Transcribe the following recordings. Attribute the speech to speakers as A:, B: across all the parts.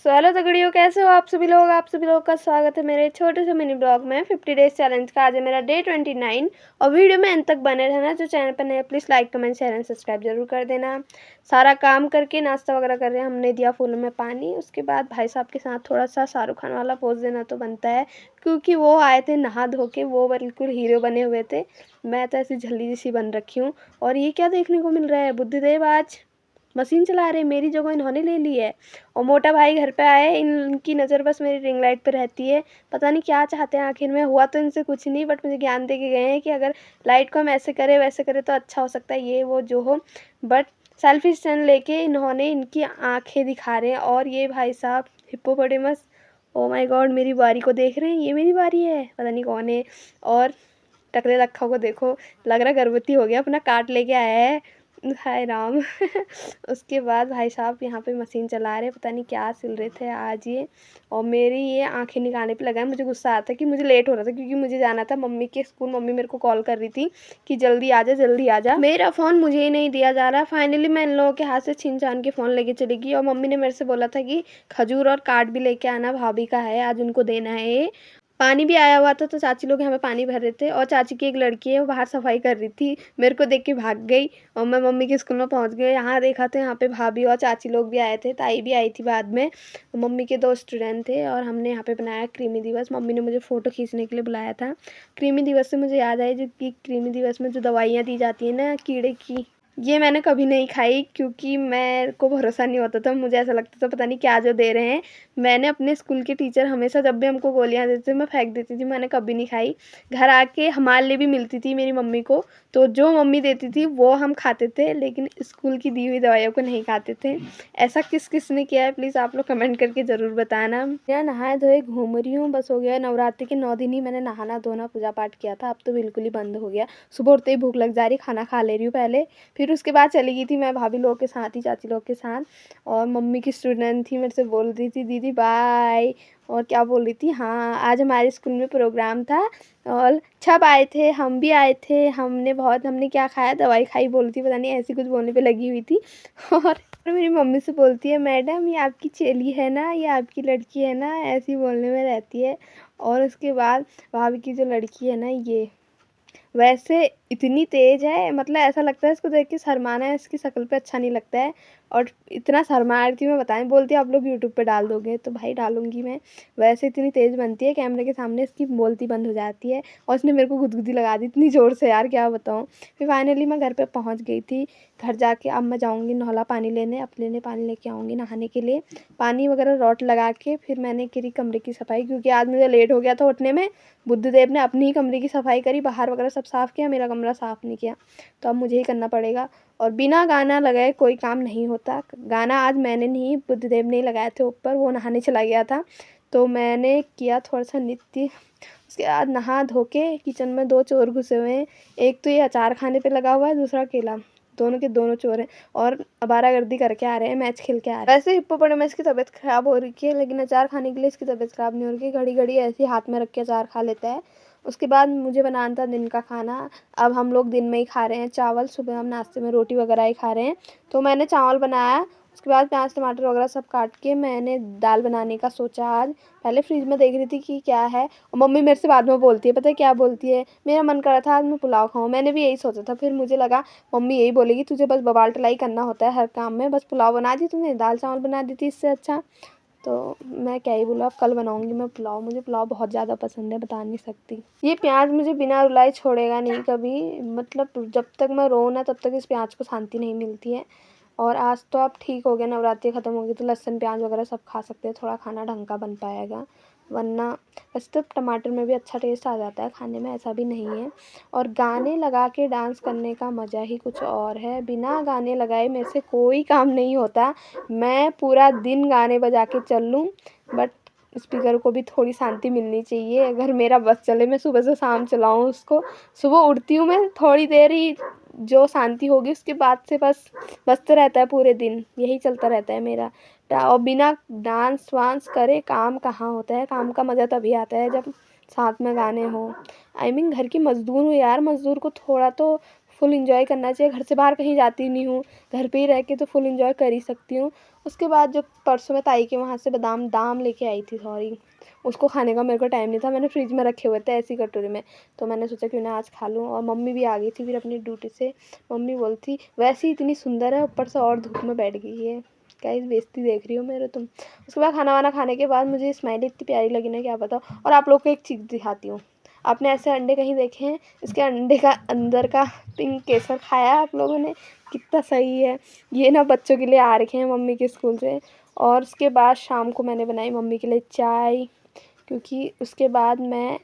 A: Hello तगड़ियों, कैसे हो आप सभी लोग। आप सभी लोगों का स्वागत है मेरे छोटे से मिनी ब्लॉग में 50 डेज चैलेंज का। आज है मेरा डे 29 और वीडियो में अंत तक बने रहना। जो चैनल पर नए please like comment share and subscribe जरूर कर देना। सारा काम करके नाश्ता वगैरह कर रहे हैं, हमने दिया फूलों में पानी। उसके बाद भाई साहब के साथ थोड़ा सा शाहरुख खान वाला पोज देना तो बनता है, क्योंकि वो आए थे नहा धो के, वो बिल्कुल हीरो बने हुए थे। मैं तो ऐसी झल्ली जैसी बन रखी हूँ। और ये क्या देखने को मिल रहा है, बुद्धिदेव आज मशीन चला रहे, मेरी जगह इन्होंने ले ली है। और मोटा भाई घर पे आए, इनकी नज़र बस मेरी रिंग लाइट पे रहती है। पता नहीं क्या चाहते हैं आखिर में। हुआ तो इनसे कुछ नहीं, बट मुझे ज्ञान दे के गए हैं कि अगर लाइट को हम ऐसे करें वैसे करें तो अच्छा हो सकता है, ये वो जो हो। बट सेल्फी स्टैंड लेके इन्होंने इनकी आंखें दिखा रहे हैं। और ये भाई साहब हिप्पोपोटेमस, ओ माय गॉड, मेरी बारी को देख रहे हैं। ये मेरी बारी है, पता नहीं कौन है। और टकले रखा को देखो, लग रहा गर्भवती हो गया, अपना काट लेके आया है। हाय राम। उसके बाद भाई साहब यहाँ पे मशीन चला रहे, पता नहीं क्या सिल रहे थे आज ये। और मेरी ये आंखें निकालने पे लगा है। मुझे गुस्सा आता है कि मुझे लेट हो रहा था, क्योंकि मुझे जाना था मम्मी के स्कूल। मम्मी मेरे को कॉल कर रही थी कि जल्दी आ जा जल्दी आ जा। मेरा फ़ोन मुझे ही नहीं दिया जा रहा। फाइनली मैं इन लोगों के हाथ से छीन छान के फ़ोन लेके चली गई। और मम्मी ने मेरे से बोला था कि खजूर और कार्ड भी लेके आना, भाभी का है आज, उनको देना है। पानी भी आया हुआ था, तो चाची लोग यहाँ पे पानी भर रहे थे। और चाची की एक लड़की है, वो बाहर सफाई कर रही थी, मेरे को देख के भाग गई। और मैं मम्मी के स्कूल में पहुँच गई। यहाँ देखा तो यहाँ पे भाभी और चाची लोग भी आए थे, ताई भी आई थी बाद में। मम्मी के 2 स्टूडेंट थे और हमने यहाँ पे बनाया कृमि दिवस। मम्मी ने मुझे फ़ोटो खींचने के लिए बुलाया था। कृमि दिवस से मुझे याद आया, जो कि कृमि दिवस में जो दवाइयाँ दी जाती हैं ना कीड़े की, ये मैंने कभी नहीं खाई, क्योंकि मेरे को भरोसा नहीं होता था। मुझे ऐसा लगता था पता नहीं क्या जो दे रहे हैं। मैंने अपने स्कूल के टीचर हमेशा जब भी हमको गोलियां देते थे, मैं फेंक देती थी, मैंने कभी नहीं खाई। घर आके हमारे लिए भी मिलती थी मेरी मम्मी को, तो जो मम्मी देती थी वो हम खाते थे, लेकिन स्कूल की दी हुई दवाइयों को नहीं खाते थे। ऐसा किस किस ने किया है, प्लीज़ आप लोग कमेंट करके ज़रूर बताना। मैं नहाए धोए घूम रही हूँ, बस हो गया। नवरात्रि के 9 दिन ही मैंने नहाना धोना पूजा पाठ किया था, अब तो बिल्कुल ही बंद हो गया। सुबह उठते ही भूख लग जा रही, खाना खा ले रही हूँ पहले। फिर उसके बाद चली गई थी मैं भाभी लोग के साथ ही, चाची लोग के साथ। और मम्मी की स्टूडेंट थी, मेरे से बोल रही थी दीदी बाय। और क्या बोल रही थी, हाँ आज हमारे स्कूल में प्रोग्राम था और सब आए थे, हम भी आए थे, हमने क्या खाया, दवाई खाई बोल रही थी, पता नहीं ऐसी कुछ बोलने पे लगी हुई थी। और मेरी मम्मी से बोलती है, मैडम ये आपकी चेली है ना, ये आपकी लड़की है ना, ऐसी बोलने में रहती है। और उसके बाद भाभी की जो लड़की है ना, ये वैसे इतनी तेज़ है, मतलब ऐसा लगता है इसको देख के शर्माना है, इसकी शक्ल पे अच्छा नहीं लगता है। और इतना शर्मा रही थी मैं, बताएं, बोलती है आप लोग यूट्यूब पे डाल दोगे, तो भाई डालूंगी मैं। वैसे इतनी तेज़ बनती है, कैमरे के सामने इसकी बोलती बंद हो जाती है। और उसने मेरे को गुदगुदी लगा दी इतनी ज़ोर से, यार क्या बताऊँ। फिर फाइनली मैं घर पे पहुँच गई थी। घर जाके अब मैं जाऊँगी नौला पानी लेने, अपने पानी लेके आऊँगी नहाने के लिए। पानी वगैरह रॉट लगा के फिर मैंने करी कमरे की सफाई, क्योंकि आज मुझे लेट हो गया था उठने में। बुद्धदेव ने अपनी ही कमरे की सफाई करी, बाहर वगैरह सब साफ़ किया, मेरा कमरा साफ़ नहीं किया, तो अब मुझे ही करना पड़ेगा। और बिना गाना लगाए कोई काम नहीं होता। गाना आज मैंने नहीं, बुद्धदेव ने लगाए थे ऊपर, वो नहाने चला गया था, तो मैंने किया थोड़ा सा नृत्य। उसके बाद नहा धो के किचन में 2 चोर घुसे हुए हैं। एक तो ये अचार खाने पे लगा हुआ है, दूसरा केला, दोनों के दोनों चोर हैं। और आवारागर्दी करके आ रहे हैं, मैच खेल के आ रहे हैं। वैसे हिप्पोपोटेमस की तबीयत ख़राब हो रही है, लेकिन अचार खाने के लिए इसकी तबीयत ख़राब नहीं हो रही है। घड़ी घड़ी ऐसे ही हाथ में रख के अचार खा लेता है। उसके बाद मुझे बनाना था दिन का खाना। अब हम लोग दिन में ही खा रहे हैं चावल, सुबह हम नाश्ते में रोटी वगैरह ही खा रहे हैं, तो मैंने चावल बनाया। उसके बाद प्याज टमाटर वगैरह सब काट के मैंने दाल बनाने का सोचा आज। पहले फ्रिज में देख रही थी कि क्या है, और मम्मी मेरे से बाद में बोलती है, पता है क्या बोलती है, मेरा मन कर रहा था आज मैं पुलाव खाऊं। मैंने भी यही सोचा था, फिर मुझे लगा मम्मी यही बोलेगी, तुझे बस बवाल टलाई करना होता है हर काम में, बस पुलाव बना दी तूने, दाल चावल बना दी थी इससे अच्छा। तो मैं क्या ही बोला, अब कल बनाऊंगी मैं पुलाव। मुझे पुलाव बहुत ज़्यादा पसंद है, बता नहीं सकती। ये प्याज मुझे बिना रुलाए छोड़ेगा नहीं कभी, मतलब जब तक मैं रोऊँ ना तब तक इस प्याज को शांति नहीं मिलती है। और आज तो अब ठीक हो गया, नवरात्रि ख़त्म हो गई, तो लहसुन प्याज वगैरह सब खा सकते हैं, थोड़ा खाना ढंग का बन पाएगा। वरना वैसे तो टमाटर में भी अच्छा टेस्ट आ जाता है खाने में, ऐसा भी नहीं है। और गाने लगा के डांस करने का मज़ा ही कुछ और है। बिना गाने लगाए मेरे से कोई काम नहीं होता। मैं पूरा दिन गाने बजा के चल लूँ, बट स्पीकर को भी थोड़ी शांति मिलनी चाहिए। अगर मेरा बस चले, मैं सुबह से शाम चलाऊँ उसको। सुबह उठती हूँ मैं, थोड़ी देर ही जो शांति होगी, उसके बाद से बस बजते रहता है पूरे दिन, यही चलता रहता है मेरा। और बिना डांस वांस करे काम कहाँ होता है। काम का मज़ा तभी आता है जब साथ में गाने हो। आई मीन घर की मज़दूर हूँ यार, मज़दूर को थोड़ा तो फुल एंजॉय करना चाहिए। घर से बाहर कहीं जाती नहीं हूँ, घर पे ही रह के तो फुल एंजॉय कर ही सकती हूँ। उसके बाद जो परसों मैं ताई के वहाँ से बादाम दाम लेके आई थी, सॉरी, उसको खाने का मेरे को टाइम नहीं था, मैंने फ्रिज में रखे हुए थे ऐसी कटोरी में, तो मैंने सोचा क्यों ना आज खा लूँ। और मम्मी भी आ गई थी फिर अपनी ड्यूटी से। मम्मी बोलती वैसे ही इतनी सुंदर है, ऊपर से और धूप में बैठ गई है, क्या इस बेइज्जती देख रही हो मेरे तुम। उसके बाद खाना वाना खाने के बाद मुझे स्माइली इतनी प्यारी लगी ना, क्या बताओ। और आप लोग को एक चीज़ दिखाती हूँ, आपने ऐसे अंडे कहीं देखे हैं? इसके अंडे का अंदर का पिंक केसर खाया है आप लोगों ने? कितना सही है। ये ना बच्चों के लिए आ रखे हैं मम्मी के स्कूल से। और उसके बाद शाम को मैंने बनाई मम्मी के लिए चाय, क्योंकि उसके बाद मैं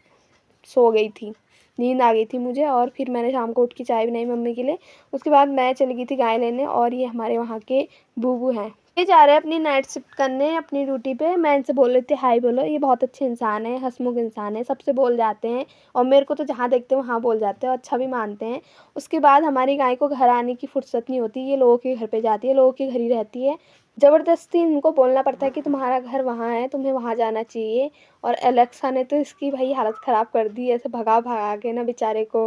A: सो गई थी, नींद आ गई थी मुझे, और फिर मैंने शाम को उठ के चाय बनाई मम्मी के लिए। उसके बाद मैं चली गई थी गाय लेने, और ये हमारे वहाँ के बूबू हैं, ये जा रहे हैं अपनी नाइट शिफ्ट करने अपनी ड्यूटी पे। मैं इनसे बोल रही थी हाय बोलो, ये बहुत अच्छे इंसान है, हंसमुख इंसान है, सबसे बोल जाते हैं, और मेरे को तो जहाँ देखते हैं वहाँ बोल जाते हैं, और अच्छा भी मानते हैं। उसके बाद हमारी गाय को घर आने की फुर्सत नहीं होती, ये लोगों के घर पे जाती है, लोगों के घर ही रहती है। ज़बरदस्ती इनको बोलना पड़ता है कि तुम्हारा घर वहाँ है, तुम्हें वहाँ जाना चाहिए। और एलेक्सा ने तो इसकी भाई हालत ख़राब कर दी, ऐसे भगा भगा के ना बेचारे को।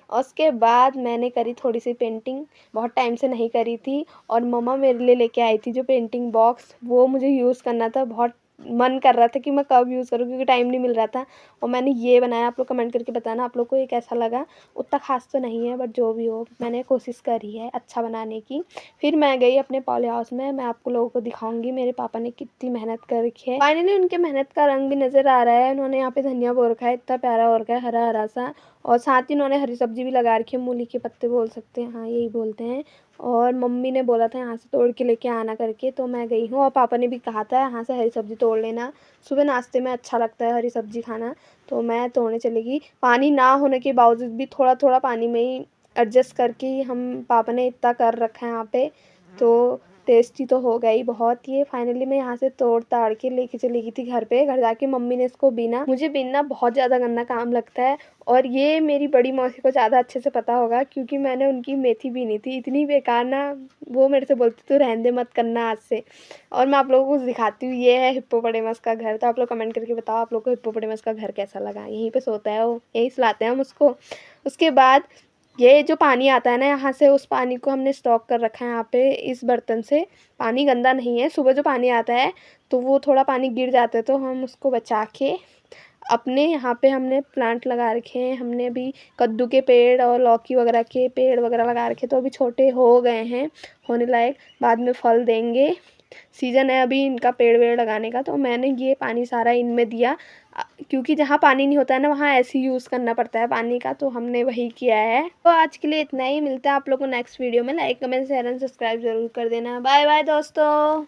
A: और उसके बाद मैंने करी थोड़ी सी पेंटिंग, बहुत टाइम से नहीं करी थी, और मम्मा मेरे लिए लेके आई थी जो पेंटिंग बॉक्स, वो मुझे यूज़ करना था, बहुत मन कर रहा था कि मैं कब यूज़ करूँ, क्योंकि टाइम नहीं मिल रहा था। और मैंने ये बनाया, आप लोग कमेंट करके बताना आप लोग को ये कैसा लगा। उतना खास तो नहीं है, बट जो भी हो मैंने कोशिश करी है अच्छा बनाने की। फिर मैं गई अपने पॉली हाउस में, मैं आपको लोगों को दिखाऊंगी मेरे पापा ने कितनी मेहनत कर रखी है। फाइनली उनके मेहनत का रंग भी नज़र आ रहा है। उन्होंने यहाँ पे धनिया बो रखा है, इतना प्यारा हो रखा है, हरा हरा सा। और साथ ही उन्होंने हरी सब्जी भी लगा रखी है, मूली के पत्ते बोल सकते हैं, हाँ यही बोलते हैं। और मम्मी ने बोला था यहाँ से तोड़ के लेके आना करके, तो मैं गई हूँ। और पापा ने भी कहा था यहाँ से हरी सब्जी तोड़ लेना, सुबह नाश्ते में अच्छा लगता है हरी सब्जी खाना। तो मैं तोड़ने चली गई, पानी ना होने के बावजूद भी थोड़ा थोड़ा पानी में ही एडजस्ट करके ही हम पापा ने इतना कर रखा है यहाँ पे। तो टेस्टी तो हो गई बहुत ये। फाइनली मैं यहाँ से तोड़ ताड़ के लेके चली गई थी घर पे। घर जाके मम्मी ने इसको बीना, मुझे बीनना बहुत ज़्यादा गंदा काम लगता है, और ये मेरी बड़ी मौसी को ज़्यादा अच्छे से पता होगा, क्योंकि मैंने उनकी मेथी बीनी थी, इतनी बेकार ना, वो मेरे से बोलती तू रहने दे, मत करना आज से। और मैं आप लोगों को दिखाती हूँ, ये है हिप्पोपोटेमस का घर। तो आप लोग कमेंट करके बताओ आप लोग को हिप्पोपोटेमस का घर कैसा लगा। यहीं पे सोता है वो, यहीं सुलाते हैं हम उसको। उसके बाद ये जो पानी आता है ना यहाँ से, उस पानी को हमने स्टॉक कर रखा है यहाँ पे इस बर्तन से। पानी गंदा नहीं है, सुबह जो पानी आता है तो वो थोड़ा पानी गिर जाता है, तो हम उसको बचा के अपने यहाँ पे हमने प्लांट लगा रखे हैं। हमने अभी कद्दू के पेड़ और लौकी वगैरह के पेड़ वगैरह लगा रखे, तो अभी छोटे हो गए हैं, होने लायक, बाद में फल देंगे। सीज़न है अभी इनका पेड़ वेड़ लगाने का। तो मैंने ये पानी सारा इनमें दिया, क्योंकि जहाँ पानी नहीं होता है ना वहाँ ऐसे ही यूज़ करना पड़ता है पानी का, तो हमने वही किया है। तो आज के लिए इतना ही, मिलता है आप लोगों को नेक्स्ट वीडियो में। Like comment share and subscribe जरूर कर देना। बाय बाय दोस्तों।